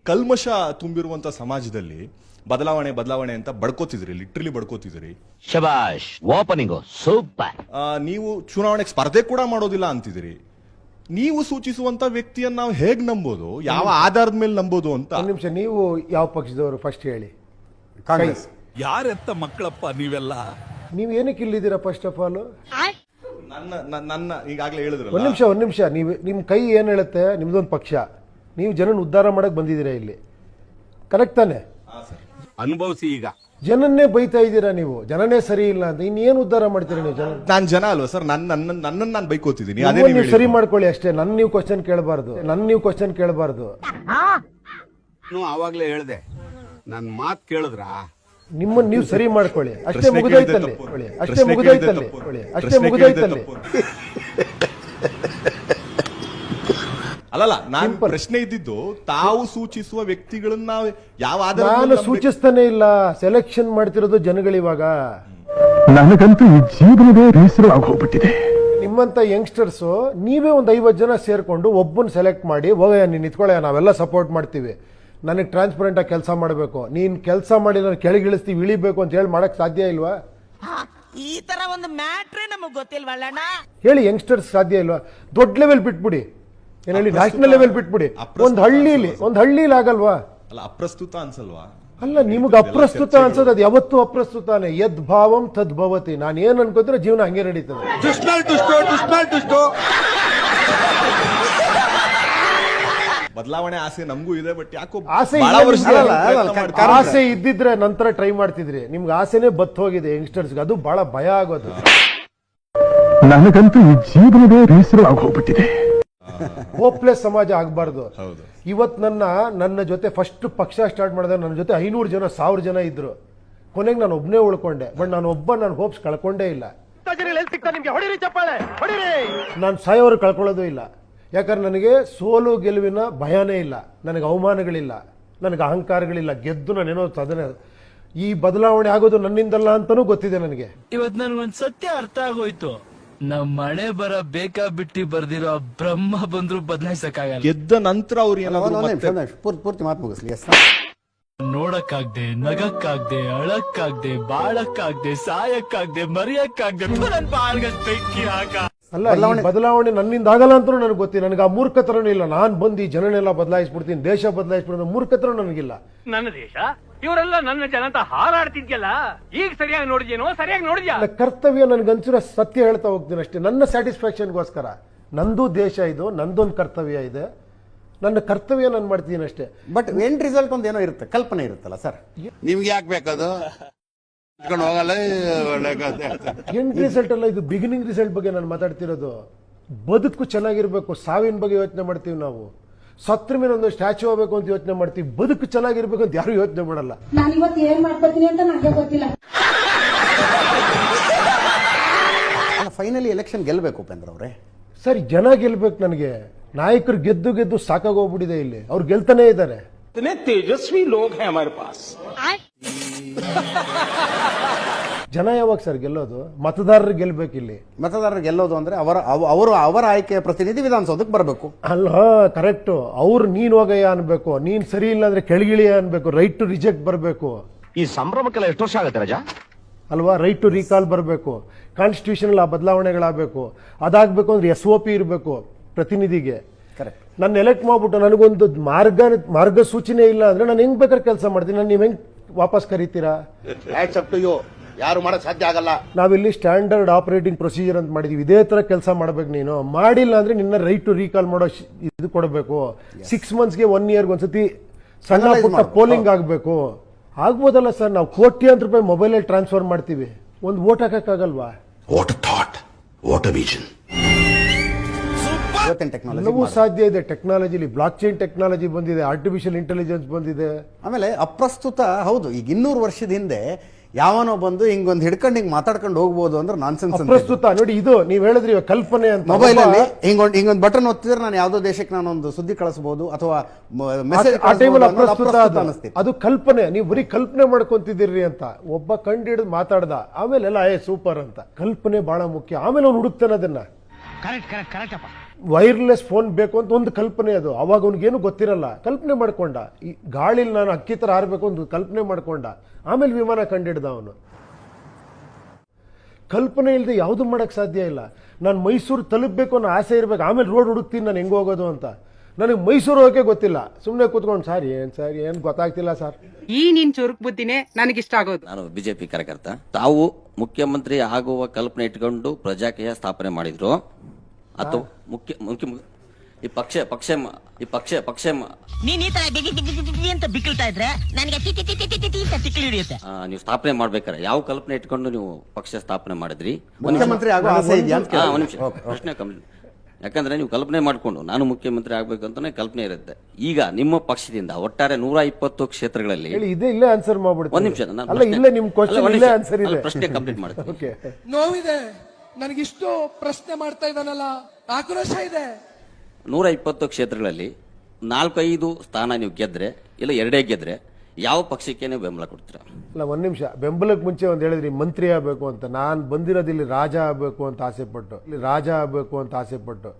ಕಲ್ಮಶ ತುಂಬಿರುವಂತ ಸಮಾಜದಲ್ಲಿ ಬದಲಾವಣೆ ಬದಲಾವಣೆ ಅಂತ ಬಡ್ಕೋತಿದ್ರಿ, ಲಿಟ್ರಲಿ ಬಡ್ಕೋತಿದ್ರಿ. ಶಬಾಷ್, ಓಪನಿಂಗ್ ಸೂಪರ್. ನೀವು ಚುನಾವಣೆಗೆ ಸ್ಪರ್ಧೆ ಕೂಡ ಮಾಡೋದಿಲ್ಲ ಅಂತಿದ್ರಿ. ನೀವು ಸೂಚಿಸುವಂತ ವ್ಯಕ್ತಿಯನ್ನ ನಾವು ಹೇಗ್ ನಂಬೋದು, ಯಾವ ಆಧಾರದ ಮೇಲೆ ನಂಬೋದು ಅಂತ. ಒಂದು ನಿಮಿಷ, ನೀವು ಯಾವ ಪಕ್ಷದವರು ಫಸ್ಟ್ ಹೇಳಿ. ಕಾಂಗ್ರೆಸ್. ಯಾರೆತ್ತ ಮಕ್ಕಳಪ್ಪ ನೀವೆಲ್ಲ? ನೀವು ಏನಕ್ಕೆ ಇಲ್ಲಿದ್ದೀರಾ ಫಸ್ಟ್ ಆಫ್ ಆಲ್? ನನ್ನ ಈಗಾಗಲೇ ಹೇಳಿದ್ರಲ್ಲ. ಒಂದ್ ನಿಮಿಷ, ನೀವು ನಿಮ್ ಕೈ ಏನ್ ಹೇಳುತ್ತೆ? ನಿಮ್ದೊಂದು ಪಕ್ಷ, ನೀವು ಜನನ ಉದ್ಧಾರ ಮಾಡಕ್ ಬಂದಿದ್ದೀರಾ ಇಲ್ಲಿ, ಕರೆಕ್ಟ್ ತಾನೆ? ಅನುಭವಿಸಿ. ಈಗ ಜನನ್ನೇ ಬೈತಾ ಇದ್ದೀರಾ ನೀವು, ಜನನೇ ಸರಿ ಇಲ್ಲ ಅಂತ. ಇನ್ನೇನು ಉದ್ಧಾರ ಮಾಡ್ತೀರಾ ನೀವು? ನಾನ್ ಜನ ಅಲ್ವಾ ಸರ್? ನನ್ನನ್ನು ನಾನು ಬೈಕೋತಿದ್ದೀನಿ. ನೀವು ಸರಿ ಮಾಡ್ಕೊಳ್ಳಿ ಅಷ್ಟೇ. ನೀವು ಕ್ವಶನ್ ಕೇಳಬಾರ್ದು. ಆವಾಗ್ಲೇ ಹೇಳ್ದೆ, ನನ್ ಮಾತ್ ಕೇಳಿದ್ರ ನಿಮ್ಮನ್ನ ನೀವು ಸರಿ ಮಾಡ್ಕೊಳ್ಳಿ ಅಷ್ಟೇ. ಮುಗಿದೋಯ್ತಲ್ಲಿ. ಅಲ್ಲಲ್ಲ, ನಾನು ಪ್ರಶ್ನೆ ಇದ್ದಿದ್ದು ತಾವು ಸೂಚಿಸುವ ವ್ಯಕ್ತಿಗಳನ್ನ ಯಾವ ಆಧಾರ. ನಾನು ಸೂಚಿಸ್ತಾನೆ ಇಲ್ಲ, ಸೆಲೆಕ್ಷನ್ ಮಾಡ್ತಿರೋದು ಜನಗಳಿವಾಗ. ನನಗಂತೂ ಈ ಜೀವನವೇ ಬೇಸರ ಆಗೋಗ್ಬಿಟ್ಟಿದೆ. ನಿಮ್ಮಂತ ಯಂಗ್ಸ್ಟರ್ಸ್ ನೀವೇ ಒಂದು 50 ಜನ ಸೇರ್ಕೊಂಡು ಒಬ್ಬನ್ ಸೆಲೆಕ್ಟ್ ಮಾಡಿ, ಹೋಗಯ್ಯ ನೀನ್ ನಿಂತ್ಕೊಳ್ಳಯ್ಯ, ನಾವೆಲ್ಲ ಸಪೋರ್ಟ್ ಮಾಡ್ತೀವಿ, ನನಗೆ ಟ್ರಾನ್ಸ್ಪರೆಂಟ್ ಆಗಿ ಕೆಲಸ ಮಾಡಬೇಕು, ನೀನ್ ಕೆಲಸ ಮಾಡಿ ನಾನು ಕೆಳಗಿಳಿಸ್ತೀವಿ, ಇಳಿಬೇಕು ಅಂತ ಹೇಳಿ ಮಾಡಕ್ ಸಾಧ್ಯ ಇಲ್ವಾ? ಈ ತರ ಒಂದು ಮ್ಯಾಟ್ರೇ ನಮಗ್ ಗೊತ್ತಿಲ್ವಲ್ಲಣ್ಣ ಹೇಳಿ. ಯಂಗ್ಸ್ಟರ್ಸ್ ಸಾಧ್ಯ ಇಲ್ವಾ? ದೊಡ್ಡ ಲೆವೆಲ್ ಬಿಟ್ಬಿಡಿ, ಏನಲ್ಲಿ ನ್ಯಾಷನಲ್ ಲೆವೆಲ್ ಬಿಟ್ಬಿಡಿ. ಒಂದು ಹಳ್ಳಿಲಿ ಆಗಲ್ವಾ? ಅಲ್ಲ, ಅಪ್ರಸ್ತುತ ಅನ್ಸಲ್ವಾ? ಅಲ್ಲ, ನಿಮಗೆ ಅಪ್ರಸ್ತುತ ಅನ್ಸೋದು ಅದು ಯಾವತ್ತೂ ಅಪ್ರಸ್ತುತಾನೆ. ಯದ್ ಭಾವಂ ತದ್ ಭವತಿ. ನಾನು ಏನ್ ಅನ್ಕೋದ್ರೆ ಜೀವನ ಹಂಗೆ ನಡೀತದೆ. ಬದಲಾವಣೆ ಆಸೆ ನಮಗೂ ಇದೆ, ಬಟ್ ಯಾಕೋ ಆಸೆ ಇದ್ದಿದ್ರೆ ನಂತರ ಟ್ರೈ ಮಾಡ್ತಿದ್ರಿ. ನಿಮ್ಗೆ ಆಸೆನೇ ಬತ್ ಹೋಗಿದೆ ಯಂಗ್ಸ್ಟರ್ಸ್ಗೆ, ಅದು ಬಹಳ ಭಯ ಆಗೋದು. ನನಗಂತೂ ಈ ಜೀವನವೇ ಬೇಸರ ಆಗೋಗ್ಬಿಟ್ಟಿದೆ. ಹೋಪ್ಲೆಸ್ ಸಮಾಜ ಆಗಬಾರ್ದು. ಇವತ್ತು ನನ್ನ ಜೊತೆ ಫಸ್ಟ್ ಪಕ್ಷ ಸ್ಟಾರ್ಟ್ ಮಾಡಿದಾಗ ನನ್ನ ಜೊತೆ 500 ಜನ 1000 ಜನ ಇದ್ರು. ಕೊನೆಗೆ ನಾನು ಒಬ್ಬನೇ ಉಳ್ಕೊಂಡೆ. ಬಟ್ ನಾನು ಹೋಪ್ಸ್ ಕಳ್ಕೊಂಡೇ ಇಲ್ಲ. ನಾನು ಸಾಯೋರು ಕಳ್ಕೊಳ್ಳೋದು ಇಲ್ಲ. ಯಾಕಂದ್ರೆ ನನಗೆ ಸೋಲು ಗೆಲುವಿನ ಭಯನೇ ಇಲ್ಲ, ನನಗೆ ಅವಮಾನಗಳಿಲ್ಲ, ನನಗೆ ಅಹಂಕಾರಗಳಿಲ್ಲ. ಗೆದ್ದು ನಾನೇನೋ ಸಾಧನೆ. ಈ ಬದಲಾವಣೆ ಆಗೋದು ನನ್ನಿಂದಲ್ಲ ಅಂತಾನೂ ಗೊತ್ತಿದೆ ನನಗೆ. ಇವತ್ತು ನನಗೊಂದು ಸತ್ಯ ಅರ್ಥ ಆಗೋಯ್ತು. ನಮ್ಮ ಮಳೆ ಬರ ಬೇಕಾ ಬಿಟ್ಟಿ ಬರ್ದಿರೋ ಬ್ರಹ್ಮ ಬಂದ್ರು ಬದಲಾಯಿಸಕ್ಕಾಗಲ್ಲ. ಗೆದ್ದ ನಂತರ ಅವ್ರು ಪೂರ್ತಿ ಮಾತು ಮುಗಿಸ್ಲಿ. ನೋಡಕ್ಕಾಗ್ದೆ, ನಗಕ್ಕಾಗ್ದೆ, ಅಳಕ್ಕಾಗ್ದೆ, ಬಾಳಕ್ಕಾಗ್ದೆ, ಸಾಯಕ್ಕಾಗ್ದೆ, ಮರಿಯಕ್ಕಾಗ್ದೆ, ನನ್ ಬಾಳ್ಗದ್ ಬೆಂಕಿ ಹಾಕ. ಅಲ್ಲ, ಬದಲಾವಣೆ ನನ್ನಿಂದ ಆಗಲ್ಲ ಅಂತ ನನಗೆ ಗೊತ್ತಿಲ್ಲ. ನನಗೆ ಆ ಮೂರ್ಖತರನೂ ಇಲ್ಲ. ನಾನ್ ಬಂದು ಈ ಜನನೆಲ್ಲ ಬದಲಾಯಿಸ್ಬಿಡ್ತೀನಿ, ದೇಶ ಬದಲಾಯಿಸ್ಬಿಡ್ತೀನಿ, ಮೂರ್ಖತನ ನನಗಿಲ್ಲ. ನನ್ನ ದೇಶ, ಇವರೆಲ್ಲ ನನ್ನ ಜನ ಅಂತ ಹಾರಾಡ್ತಿದ್ಯಲ್ಲ, ಈಗ ಸರಿಯಾಗಿ ನೋಡಿದ್ಯಾ? ಕರ್ತವ್ಯ ನನ್ಗನ್ಸಿರೋ ಸತ್ಯ ಹೇಳ್ತಾ ಹೋಗ್ತೀನಿ ಅಷ್ಟೇ, ನನ್ನ ಸ್ಯಾಟಿಸ್ಫ್ಯಾಕ್ಷನ್ಗೋಸ್ಕರ. ನಂದು ದೇಶ ಇದು, ನಂದೊಂದು ಕರ್ತವ್ಯ ಇದೆ, ನನ್ನ ಕರ್ತವ್ಯ ನಾನು ಮಾಡ್ತೀನಿ ಅಷ್ಟೇ. ಬಟ್ ಎಂಡ್ ರಿಸಲ್ಟ್ ಒಂದು ಏನೋ ಇರುತ್ತೆ, ಕಲ್ಪನೆ ಇರುತ್ತಲ್ಲ ಸರ್. ನಿಮ್ಗೆ ಯಾಕೆ ಬೇಕದು? ಎಂಡ್ ರಿಸಲ್ಟ್ ಅಲ್ಲ, ಇದು ಬಿಗಿನಿಂಗ್ ರಿಸಲ್ಟ್ ಬಗ್ಗೆ ನಾನು ಮಾತಾಡ್ತಿರೋದು. ಬದುಕು ಚೆನ್ನಾಗಿರ್ಬೇಕು, ಸಾವಿನ ಬಗ್ಗೆ ಯೋಚನೆ ಮಾಡ್ತೀವಿ ನಾವು. ಸತ್ರ ಮೇಲೆ ಒಂದು ಸ್ಟ್ಯಾಚ್ಯೂ ಆಗಬೇಕು ಅಂತ ಯೋಚನೆ ಮಾಡ್ತೀವಿ, ಬದುಕು ಚೆನ್ನಾಗಿರ್ಬೇಕು ಅಂತ ಯಾರು ಯೋಚನೆ ಮಾಡಲ್ಲ. ನಾನು ಇವತ್ತು ಏನ್ ಮಾಡ್ಕೊತೀನಿ ಅಂತ ನನಗೆ ಗೊತ್ತಿಲ್ಲ. ಫೈನಲಿ ಎಲೆಕ್ಷನ್ ಗೆಲ್ಬೇಕು ಉಪೇಂದ್ರ ಅವರೇ. ಸರಿ, ಜನ ಗೆಲ್ಬೇಕು. ನನಗೆ ನಾಯಕರು ಗೆದ್ದು ಸಾಕಾಗೋಗ್ಬಿಟ್ಟಿದೆ ಇಲ್ಲಿ. ಅವ್ರು ಗೆಲ್ತಾನೆ ಇದ್ದಾರೆ. ತೇಜಸ್ವಿ ಲೋಕ ಹೈ ಹಮಾರೆ ಪಾಸ್. ಜನ ಯಾವಾಗ ಸರ್ ಗೆಲ್ಲೋದು? ಮತದಾರರು ಗೆಲ್ಬೇಕು ಇಲ್ಲಿ. ಮತದಾರರು ಗೆಲ್ಲೋದು ಅಂದ್ರೆ ಅವರ ಆಯ್ಕೆಯ ಪ್ರತಿನಿಧಿ ವಿಧಾನಸೌಧಕ್ಕೆ ಬರಬೇಕು. ಅಲ್ಲ, ಕರೆಕ್ಟ್. ಅವ್ರು ನೀನ್ ಹೋಗಯ್ಯ ಅನ್ಬೇಕು, ನೀನ್ ಸರಿ ಇಲ್ಲ ಅಂದ್ರೆ ಕೆಳಗಿಳಿಯ ಅನ್ಬೇಕು, ರೈಟ್ ಟು ರಿಜೆಕ್ಟ್ ಬರಬೇಕು. ಈ ಸಂಭ್ರಮಕ್ಕೆಲ್ಲ ಎಷ್ಟು ವರ್ಷ ಆಗುತ್ತೆ ರಜಾ ಅಲ್ವಾ? ರೈಟ್ ಟು ರೀಕಾಲ್ ಬರಬೇಕು, ಕಾನ್ಸ್ಟಿಟ್ಯೂಷನ್ ಆ ಬದಲಾವಣೆಗಳಾಗಬೇಕು. ಅದಾಗಬೇಕು ಅಂದ್ರೆ SOP ಇರಬೇಕು ಪ್ರತಿನಿಧಿಗೆ. ಕರೆಕ್ಟ್. ನನ್ನ ಎಲೆಕ್ಟ್ ಮಾಡ್ಬಿಟ್ಟು ನನಗೊಂದು ಮಾರ್ಗಸೂಚಿನೇ ಇಲ್ಲ ಅಂದ್ರೆ ನಾನು ಹೆಂಗ್ ಬೇಕಾದ್ರೆ ಕೆಲಸ ಮಾಡ್ತೀನಿ. ನಾನು ನೀವ್ ಹೆಂಗ್ ವಾಪಸ್ ಕರೀತೀರಾ? ಯಾರು ಮಾಡಕ್ ಸಾಧ್ಯ ಆಗಲ್ಲ. ನಾವಿಲ್ಲಿ ಸ್ಟ್ಯಾಂಡರ್ಡ್ ಆಪರೇಟಿಂಗ್ ಪ್ರೊಸೀಜರ್ ಅಂತ ಮಾಡಿದೀವಿ. ಇದೇ ತರ ಕೆಲಸ ಮಾಡ್ಬೇಕು. ನೀನು ಮಾಡಿಲ್ಲ ಅಂದ್ರೆ ನಿನ್ನ ರೈಟ್ ಟು ರೀಕಾಲ್ ಮಾಡೋ ಇದು ಕೊಡಬೇಕು. 6 ಮಂತ್ಸ್ಗೆ 1 ಇಯರ್ಗೆ ಒಂದ್ಸತಿ ಸಣ್ಣ ಪುಟ್ಟ ಪೋಲಿಂಗ್ ಆಗ್ಬೇಕು. ಆಗ್ಬೋದಲ್ಲ ಸರ್? ನಾವು ಕೋಟ್ಯಾಂತರ ರೂಪಾಯಿ ಮೊಬೈಲಲ್ಲಿ ಟ್ರಾನ್ಸ್ಫರ್ ಮಾಡ್ತೀವಿ, ಒಂದು ವೋಟ್ ಹಾಕಕ್ಕಾಗಲ್ವಾ? ಎಲ್ಲವೂ ಸಾಧ್ಯ ಇದೆ ಟೆಕ್ನಾಲಜಿಲಿ. ಬ್ಲಾಕ್ ಚೈನ್ ಟೆಕ್ನಾಲಜಿ ಬಂದಿದೆ, ಆರ್ಟಿಫಿಷಿಯಲ್ ಇಂಟೆಲಿಜೆನ್ಸ್ ಬಂದಿದೆ. ಆಮೇಲೆ ಅಪ್ರಸ್ತುತ ಹೌದು. ಈಗ 200 ವರ್ಷದ ಹಿಂದೆ ಯಾವನೋ ಬಂದು ಹಿಂಗೊಂದು ಹಿಡ್ಕೊಂಡು ಹಿಂಗ್ ಮಾತಾಡ್ಕೊಂಡು ಹೋಗ್ಬೋದು ಅಂದ್ರೆ ನಾನ್ಸೆನ್ಸ್. ಅಪ್ರಸ್ತುತ ನೋಡಿ, ಇದು ನೀವ್ ಹೇಳಿದ್ರಿ ಕಲ್ಪನೆ ಅಂತ. ಮೊಬೈಲ್ ಅಲ್ಲಿ ಹಿಂಗೊಂದು ಬಟನ್ ಒತ್ತಿದ್ರೆ ನಾನು ಯಾವ್ದೋ ದೇಶಕ್ಕೆ ನಾನೊಂದು ಸುದ್ದಿ ಕಳಿಸಬಹುದು ಅಥವಾ ಮೆಸೇಜ್. ಅದು ಕಲ್ಪನೆ. ನೀವು ಬರೀ ಕಲ್ಪನೆ ಮಾಡ್ಕೊಂತಿದ್ದೀರಿ ಅಂತ. ಒಬ್ಬ ಕಂಡು ಹಿಡಿದು ಮಾತಾಡ್ದ, ಆಮೇಲೆ ಎಲ್ಲ ಸೂಪರ್ ಅಂತ. ಕಲ್ಪನೆ ಬಹಳ ಮುಖ್ಯ. ಆಮೇಲೆ ಅವ್ನು ಹುಡುಕ್ತಾನೆ ಅದನ್ನ. ವೈರ್ಲೆಸ್ ಫೋನ್ ಬೇಕು ಅಂತ ಒಂದು ಕಲ್ಪನೆ ಅದು. ಅವಾಗ ಅವ್ನಿಗೇನು ಗೊತ್ತಿರಲ್ಲ, ಕಲ್ಪನೆ ಮಾಡ್ಕೊಂಡ. ಈ ಗಾಳಿಲಿ ನಾನು ಅಕ್ಕಿ ಥರ ಹಾರಬೇಕು ಒಂದು ಕಲ್ಪನೆ ಮಾಡ್ಕೊಂಡ. ಆಮೇಲೆ ವಿಮಾನ ಕಂಡಿಡ್ದ ಅವನು. ಕಲ್ಪನೆ ಇಲ್ಲದೆ ಯಾವುದು ಮಾಡೋಕ್ಕೆ ಸಾಧ್ಯ ಇಲ್ಲ. ನಾನು ಮೈಸೂರು ತಲುಪಬೇಕು ಅನ್ನೋ ಆಸೆ ಇರಬೇಕು, ಆಮೇಲೆ ರೋಡ್ ಹುಡುಕ್ತೀನಿ ನಾನು ಹೆಂಗೆ ಹೋಗೋದು ಅಂತ. ನನಗೆ ಮೈಸೂರು ಹೋಗೋಕೆ ಗೊತ್ತಿಲ್ಲ, ಸುಮ್ಮನೆ ಕೂತ್ಕೊಂಡು ಸರ್ ಏನು ಗೊತ್ತಾಗ್ತಿಲ್ಲ ಸರ್. ಈ ನಿನ್ ಚುರುಕ್ ಬುದ್ಧಿನೇ ನನಗಿಷ್ಟ ಆಗೋದು. ನಾನು ಬಿಜೆಪಿ ಕಾರ್ಯಕರ್ತ. ತಾವು ಮುಖ್ಯಮಂತ್ರಿ ಆಗುವ ಕಲ್ಪನೆ ಇಟ್ಕೊಂಡು ಪ್ರಜಾಕೀಯ ಸ್ಥಾಪನೆ ಮಾಡಿದ್ರು ಅಥವಾ ಮುಖ್ಯ ಈ ಪಕ್ಷ ನೀನ್ ಈ ತರ ಅಂತ ಬಿಕ್ಕಳ್ತಾ ಇದ್ರೆ ನನಗೆ ತಿಕ್ಕಿ ಹಿಡಿಯುತ್ತೆ. ನೀವು ಸ್ಥಾಪನೆ ಮಾಡ್ಬೇಕಾರೆ ಯಾವ ಕಲ್ಪನೆ ಇಟ್ಕೊಂಡು ನೀವು ಪಕ್ಷ ಸ್ಥಾಪನೆ ಮಾಡಿದ್ರಿ? ಮುಖ್ಯಮಂತ್ರಿ ಆಗೋ ಆಸೆ ಇದೆಯಾ ಅಂತ ಕೇಳಿದೆ. ಒಂದು ನಿಮಿಷ ಪ್ರಶ್ನೆ ಯಾಕಂದ್ರೆ ನೀವು ಕಲ್ಪನೆ ಮಾಡ್ಕೊಂಡು ನಾನು ಮುಖ್ಯಮಂತ್ರಿ ಆಗ್ಬೇಕಂತಾನೆ ಕಲ್ಪನೆ ಇರುತ್ತೆ. ಈಗ ನಿಮ್ಮ ಪಕ್ಷದಿಂದ ಒಟ್ಟಾರೆ 120 ಕ್ಷೇತ್ರಗಳಲ್ಲಿ ಇದೇ ಇಲ್ಲೇ ಆನ್ಸರ್ ಮಾಡ್ಬಿಡ್ತೀನಿ. ಒಂದ್ ನಿಮಿಷ ಅಲ್ಲ, ಇಲ್ಲೇ ನಿಮ್ ಕ್ವಶನ್ ಇಲ್ಲೇ ಆನ್ಸರ್ ಇದೆ. ಪ್ರಶ್ನೆ ಕಂಪ್ಲೀಟ್ ಮಾಡ್ತೀನಿ. ಓಕೆ, ನೋವಿದೆ ನನಗಿಷ್ಟು ಪ್ರಶ್ನೆ ಮಾಡ್ತಾ ಇದ್ದಾನಲ್ಲ, ಆಕ್ರೋಶ ಇದೆ. 120 ಕ್ಷೇತ್ರಗಳಲ್ಲಿ 4-5 ಸ್ಥಾನ ನೀವು ಗೆದ್ರೆ ಇಲ್ಲ 2 ಗೆದ್ರೆ ಯಾವ ಪಕ್ಷಕ್ಕೆ ನೀವು ಬೆಂಬಲ ಕೊಡ್ತೀರಾ? ಅಲ್ಲ, ಒಂದ್ ನಿಮಿಷ. ಬೆಂಬಲಕ್ಕೆ ಮುಂಚೆ ಒಂದು ಹೇಳಿದ್ರಿ ಮಂತ್ರಿ ಆಗಬೇಕು ಅಂತ. ನಾನು ಬಂದಿರೋದು ಇಲ್ಲಿ ರಾಜ ಆಗಬೇಕು ಅಂತ ಆಸೆ ಪಟ್ಟು.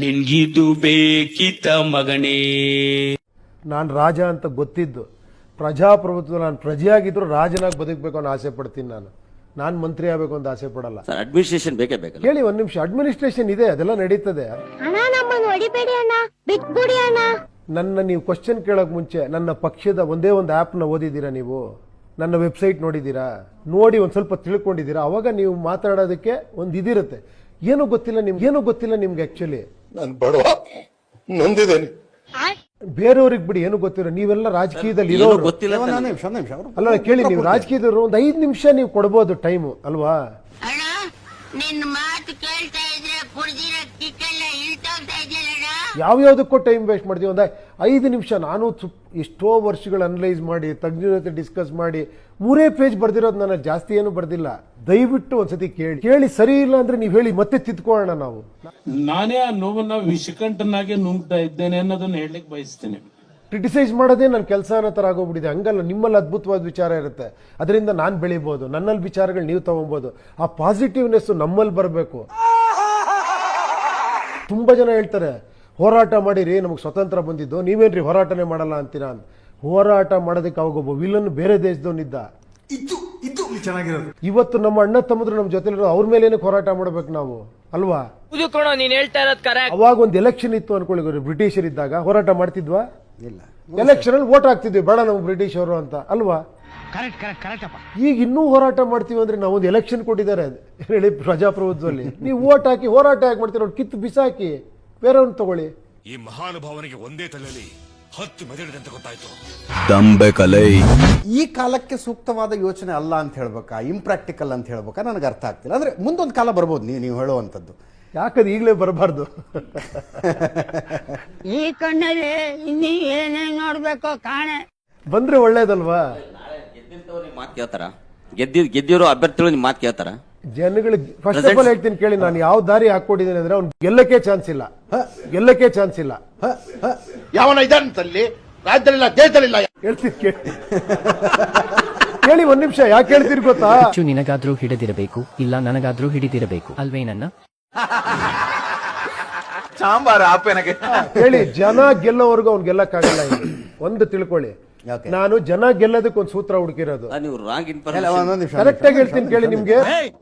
ನಿನ್ಗಿದು ಬೇಕಿತ ಮಗನೇ. ನಾನು ರಾಜ ಅಂತ ಗೊತ್ತಿದ್ದು. ಪ್ರಜಾಪ್ರಭುತ್ವ ನಾನು ಪ್ರಜೆಯಾಗಿದ್ರು ರಾಜನಾಗಿ ಬದುಕಬೇಕು ಅನ್ನೋ ಆಸೆ ಪಡ್ತೀನಿ. ನಾನು ಮಂತ್ರಿ ಆಗಬೇಕು ಅಂತ ಆಸೆ ಪಡಲ್ಲ. ಅಡ್ಮಿನಿಸ್ಟ್ರೇಷನ್ ಬೇಕೇ ಬೇಕಲ್ಲ? ಕೇಳಿ ಒಂದ್ ನಿಮಿಷ. ಅಡ್ಮಿನಿಸ್ಟ್ರೇಷನ್ ಇದೆ, ಅದೆಲ್ಲ ನಡೀತದೆ. ನನ್ನ ನೀವು ಕ್ವಶನ್ ಕೇಳಕ್ ಮುಂಚೆ ನನ್ನ ಪಕ್ಷದ ಒಂದೇ ಒಂದು ಆ್ಯಪ್ನ ಓದಿದ್ದೀರಾ ನೀವು? ನನ್ನ ವೆಬ್ಸೈಟ್ ನೋಡಿದ್ದೀರಾ? ನೋಡಿ ಒಂದು ಸ್ವಲ್ಪ ತಿಳ್ಕೊಂಡಿದ್ದೀರಾ? ಅವಾಗ ನೀವು ಮಾತಾಡೋದಕ್ಕೆ ಒಂದು ಇದಿರುತ್ತೆ. ಏನೂ ಗೊತ್ತಿಲ್ಲ ನಿಮ್ಗೆ ಆಕ್ಚುಲಿ. ನಾನು ಬಡವ ನೊಂದಿದ್ದೇನೆ. ಬೇರೆಯವ್ರಿಗೆ ಬಿಡಿ, ಏನು ಗೊತ್ತಿರೋ. ನೀವೆಲ್ಲ ರಾಜಕೀಯದಲ್ಲಿ ಇರೋರು. ಗೊತ್ತಿಲ್ಲ ಒಂದ್ ನಿಮಿಷ ಅವರು ಅಲ್ಲ ಕೇಳಿ, ನೀವು ರಾಜಕೀಯದವರು ಒಂದು 5 ನಿಮಿಷ ನೀವು ಕೊಡ್ಬೋದು ಟೈಮು ಅಲ್ವಾ? ನಿನ್ನ ಮಾತು ಕೇಳ್ತಾ ಇದ್ರೆ ಕುಡ್ದಿರೋ ಕಿಕ್ಕೆಲ್ಲ ಇಳ್ತೋಗ್ತಾ ಇದೆಯಲ್ಲ. ಯಾವ್ಯಾವ್ದಕ್ಕೂ ಟೈಮ್ ವೇಸ್ಟ್ ಮಾಡ್ತೀವಿ. ಒಂದು 5 ನಿಮಿಷ. ನಾನು ಎಷ್ಟೋ ವರ್ಷಗಳು ಅನಲೈಸ್ ಮಾಡಿ ತಜ್ಞರ ಜೊತೆ ಡಿಸ್ಕಸ್ ಮಾಡಿ 3 ಪೇಜ್ ಬರ್ದಿರೋದು. ನಾನು ಜಾಸ್ತಿ ಏನು ಬರ್ದಿಲ್ಲ. ದಯವಿಟ್ಟು ಒಂದ್ಸತಿ ಕೇಳಿ ಸರಿ ಇಲ್ಲ ಅಂದ್ರೆ ನೀವು ಹೇಳಿ, ಮತ್ತೆ ತಿದ್ಕೊಳ್ಳೋಣ ನಾವು. ನಾನೇ ಆ ನೋವನ್ನ ವಿಷಕಂಠನಾಗೆ ನುಂಗ್ತಾ ಇದ್ದೇನೆ ಅನ್ನೋದನ್ನ ಹೇಳಲಿಕ್ಕೆ ಬಯಸ್ತೇನೆ. ಕ್ರಿಟಿಸೈಸ್ ಮಾಡೋದೇ ನನ್ನ ಕೆಲಸ ಅನ್ನೋ ಥರ ಆಗೋಗ್ಬಿಟ್ಟಿದೆ. ಹಂಗಲ್ಲ, ನಿಮ್ಮಲ್ಲಿ ಅದ್ಭುತವಾದ ವಿಚಾರ ಇರುತ್ತೆ, ಅದರಿಂದ ನಾನು ಬೆಳಿಬೋದು. ನನ್ನಲ್ಲಿ ವಿಚಾರಗಳು ನೀವು ತಗೊಬೋದು. ಆ ಪಾಸಿಟಿವ್ನೆಸ್ ನಮ್ಮಲ್ಲಿ ಬರಬೇಕು. ತುಂಬ ಜನ ಹೇಳ್ತಾರೆ ಹೋರಾಟ ಮಾಡಿರಿ ನಮಗೆ ಸ್ವತಂತ್ರ ಬಂದಿದ್ದು, ನೀವೇನ್ರಿ ಹೋರಾಟನೇ ಮಾಡಲ್ಲ ಅಂತೀರಾ ಅಂತ. ಹೋರಾಟ ಮಾಡೋದಕ್ಕೆ ಅವಾಗ ಒಬ್ಬ ವಿಲನ್ ಬೇರೆ ದೇಶದವನಿದ್ದ. ಇವತ್ತು ನಮ್ಮ ಅಣ್ಣ ತಮ್ಮದ್ರು ನಮ್ಮ ಜೊತೆಲಿರೋ ಅವ್ರ ಮೇಲೆ ಏನಕ್ಕೆ ಹೋರಾಟ ಮಾಡ್ಬೇಕು ನಾವು ಅಲ್ವಾ? ನೀನ್ ಹೇಳ್ತಾ ಇರೋದ್ ಕರೆಕ್ಟ್. ಅವಾಗ ಒಂದು ಎಲೆಕ್ಷನ್ ಇತ್ತು ಅನ್ಕೊಳ್ಳಿ, ಬ್ರಿಟಿಷರ್ ಇದ್ದಾಗ ಹೋರಾಟ ಮಾಡ್ತಿದ್ವಾ? ಇಲ್ಲ. ಎಲೆಕ್ಷನ್ ಅಲ್ಲಿ ವೋಟ್ ಹಾಕ್ತಿದ್ವಿ, ಬೇಡ ನಮ್ಗೆ ಬ್ರಿಟಿಷ್ ಅವರು ಅಂತ ಅಲ್ವಾ? ಈಗ ಇನ್ನೂ ಹೋರಾಟ ಮಾಡ್ತೀವಿ ಅಂದ್ರೆ ನಾವು ಒಂದು ಎಲೆಕ್ಷನ್ ಕೊಟ್ಟಿದ್ದಾರೆ ಹೇಳಿ ಪ್ರಜಾಪ್ರಭುತ್ವದಲ್ಲಿ. ನೀವು ವೋಟ್ ಹಾಕಿ ಹೋರಾಟ ಯಾಕೆ ಮಾಡ್ತೀರ? ಕಿತ್ತು ಬಿಸಾಕಿ ಬೇರೆಯವ್ರನ್ನ ತಗೊಳ್ಳಿ. ಈ ಮಹಾನುಭಾವನಿಗೆ ಒಂದೇ ತಲೆಯಲ್ಲಿ 10 ಮೆದುಳಿದೆ ಅಂತ ಗೊತ್ತಾಯ್ತು. ಈ ಕಾಲಕ್ಕೆ ಸೂಕ್ತವಾದ ಯೋಚನೆ ಅಲ್ಲ ಅಂತ ಹೇಳ್ಬೇಕಾ, ಇಂಪ್ರಾಕ್ಟಿಕಲ್ ಅಂತ ಹೇಳ್ಬೇಕಾ, ನನಗೆ ಅರ್ಥ ಆಗ್ತಿಲ್ಲ. ಅಂದ್ರೆ ಮುಂದೊಂದು ಕಾಲ ಬರ್ಬೋದು ನೀವು ಹೇಳುವಂಥದ್ದು. ಯಾಕಂದ್ರೆ ಈಗಲೇ ಬರಬಾರ್ದು. ಈ ಕಣ್ಣಲ್ಲಿ ಇನ್ನೀ ಏನೇನ್ ನೋಡ್ಬೇಕೋ ಕಾಣೆ ಬಂದ್ರೆ ಒಳ್ಳೇದಲ್ವಾ? ಮಾತು ಕೇಳ್ತಾರ? ಗೆದ್ದಿರೋ ಅಭ್ಯರ್ಥಿಗಳು ನಿಮ್ ಮಾತು ಕೇಳ್ತಾರ? ಜನಗಳಿಗೆ ಫಸ್ಟ್ ಆಫ್ ಆಲ್ ಹೇಳ್ತೀನಿ ಕೇಳಿ, ನಾನು ಯಾವ ದಾರಿ ಹಾಕೊಟ್ಟಿದ್ದೇನೆ ಅಂದ್ರೆ ಅವ್ನು ಗೆಲ್ಲಕ್ಕೆ ಚಾನ್ಸ್ ಇಲ್ಲ. ಯಾವನ ಇದಂತಲ್ಲಿ ರಾಜ್ಯದಲ್ಲಿಲ್ಲ ದೇಶದಲ್ಲಿಲ್ಲ. ಹೇಳ್ತೀನಿ ಕೇಳಿ ಒಂದ್ ನಿಮಿಷ. ಯಾಕೆ ಹೇಳ್ತೀರಿ ಗೊತ್ತಾ? ನಿನಗಾದ್ರೂ ಹಿಡಿದಿರಬೇಕು, ಇಲ್ಲ ನನಗಾದ್ರೂ ಹಿಡಿದಿರಬೇಕು ಅಲ್ವೇ ನನ್ನ ಸಾಂಬಾರ ಆಪೇನಗೆ ಹೇಳಿ. ಜನ ಗೆಲ್ಲೋವರೆಗೂ ಅವ್ನು ಗೆಲ್ಲಕ್ಕಾಗಲ್ಲ. ಒಂದು ತಿಳ್ಕೊಳ್ಳಿ, ನಾನು ಜನ ಗೆಲ್ಲೋದಕ್ಕೆ ಒಂದು ಸೂತ್ರ ಹುಡುಕಿರೋದು. ನೀವು ರಾಂಗ್ ಕರೆಕ್ಟ್ ಆಗಿ ಹೇಳ್ತೀನಿ ಕೇಳಿ ನಿಮ್ಗೆ.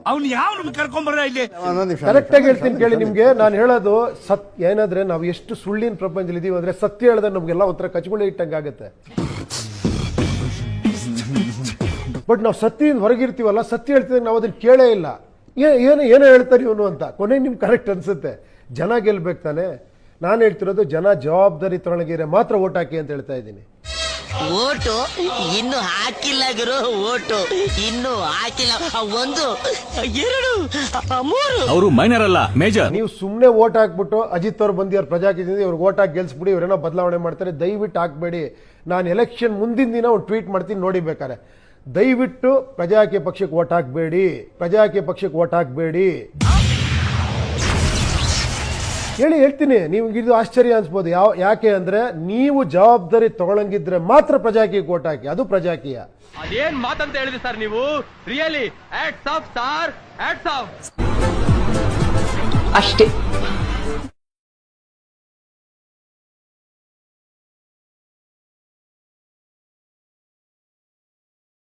ಅವ್ನು ಯಾವ ಕರ್ಕೊಂಬರ ಇಲ್ಲಿ ಕರೆಕ್ಟ್ ಆಗಿ ಹೇಳ್ತೀನಿ ಕೇಳಿ ನಿಮ್ಗೆ. ನಾನು ಹೇಳೋದು ಏನಾದ್ರೆ ನಾವು ಎಷ್ಟು ಸುಳ್ಳಿನ ಪ್ರಪಂಚದಲ್ಲಿ ಇದೀವಿ ಅಂದ್ರೆ ಸತ್ಯ ಹೇಳಿದ್ರೆ ನಮ್ಗೆಲ್ಲ ಒಂಥರ ಕಚ್ಗುಳಿ ಇಟ್ಟಂಗೆ ಆಗುತ್ತೆ. ಬಟ್ ನಾವು ಸತ್ಯದಿಂದ ಹೊರಗಿರ್ತೀವಲ್ಲ, ಸತ್ಯ ಹೇಳ್ತಿದ್ರೆ ನಾವು ಅದನ್ನ ಕೇಳೇ ಇಲ್ಲ. ಏನೋ ಹೇಳ್ತಾರೆ ಇವನು ಅಂತ. ಕೊನೆಗೆ ನಿಮ್ಗೆ ಕರೆಕ್ಟ್ ಅನ್ಸುತ್ತೆ. ಜನ ಗೆಲ್ಬೇಕು ತಾನೆ. ನಾನು ಹೇಳ್ತಿರೋದು ಜನ ಜವಾಬ್ದಾರಿ ತೊಳಗಿರೆ ಮಾತ್ರ ಓಟ್ ಹಾಕಿ ಅಂತ ಹೇಳ್ತಾ ಇದ್ದೀನಿ. ಓಟು ಇನ್ನು ಹಾಕಿಲ್ಲ ಗುರು, ಓಟು ಇನ್ನು ಹಾಕಿಲ್ಲ. 1 2 3 ಅವರು ಮೈನರ್ ಅಲ್ಲ ಮೇಜರ್. ನೀವು ಸುಮ್ಮನೆ ಓಟ್ ಹಾಕ್ಬಿಟ್ಟು ಅಜಿತ್ ಅವ್ರು ಬಂದಿವ್ರು ಪ್ರಜಾಕೀಯದಿಂದ ಇವ್ರಿಗೆ ಓಟ್ ಹಾಕಿ ಗೆಲ್ಸ್ಬಿಡಿ, ಇವ್ರೇನೋ ಬದಲಾವಣೆ ಮಾಡ್ತಾರೆ, ದಯವಿಟ್ಟು ಹಾಕ್ಬೇಡಿ. ನಾನು ಎಲೆಕ್ಷನ್ ಮುಂದಿನ ದಿನ ಒಂದು ಟ್ವೀಟ್ ಮಾಡ್ತೀನಿ ನೋಡಿ ಬೇಕಾರೆ. ದಯವಿಟ್ಟು ಪ್ರಜಾಕೀಯ ಪಕ್ಷಕ್ಕೆ ಓಟ್ ಹಾಕ್ಬೇಡಿ. ಹೇಳ್ತೀನಿ. ನಿಮ್ಗೆ ಇದು ಆಶ್ಚರ್ಯ ಅನ್ಸ್ಬೋದು. ಯಾಕೆ ಅಂದ್ರೆ ನೀವು ಜವಾಬ್ದಾರಿ ತಗೊಳಂಗಿದ್ರೆ ಮಾತ್ರ ಪ್ರಜಾಕೀಯಕ್ಕೆ ಓಟ್ ಹಾಕಿ, ಅದು ಪ್ರಜಾಕೀಯ. ಅದೇನ್ ಮಾತಂತ ಹೇಳಿದ್ರಿ ಸರ್ ನೀವು? Really hats off sir, hats off. ಅಷ್ಟೇ.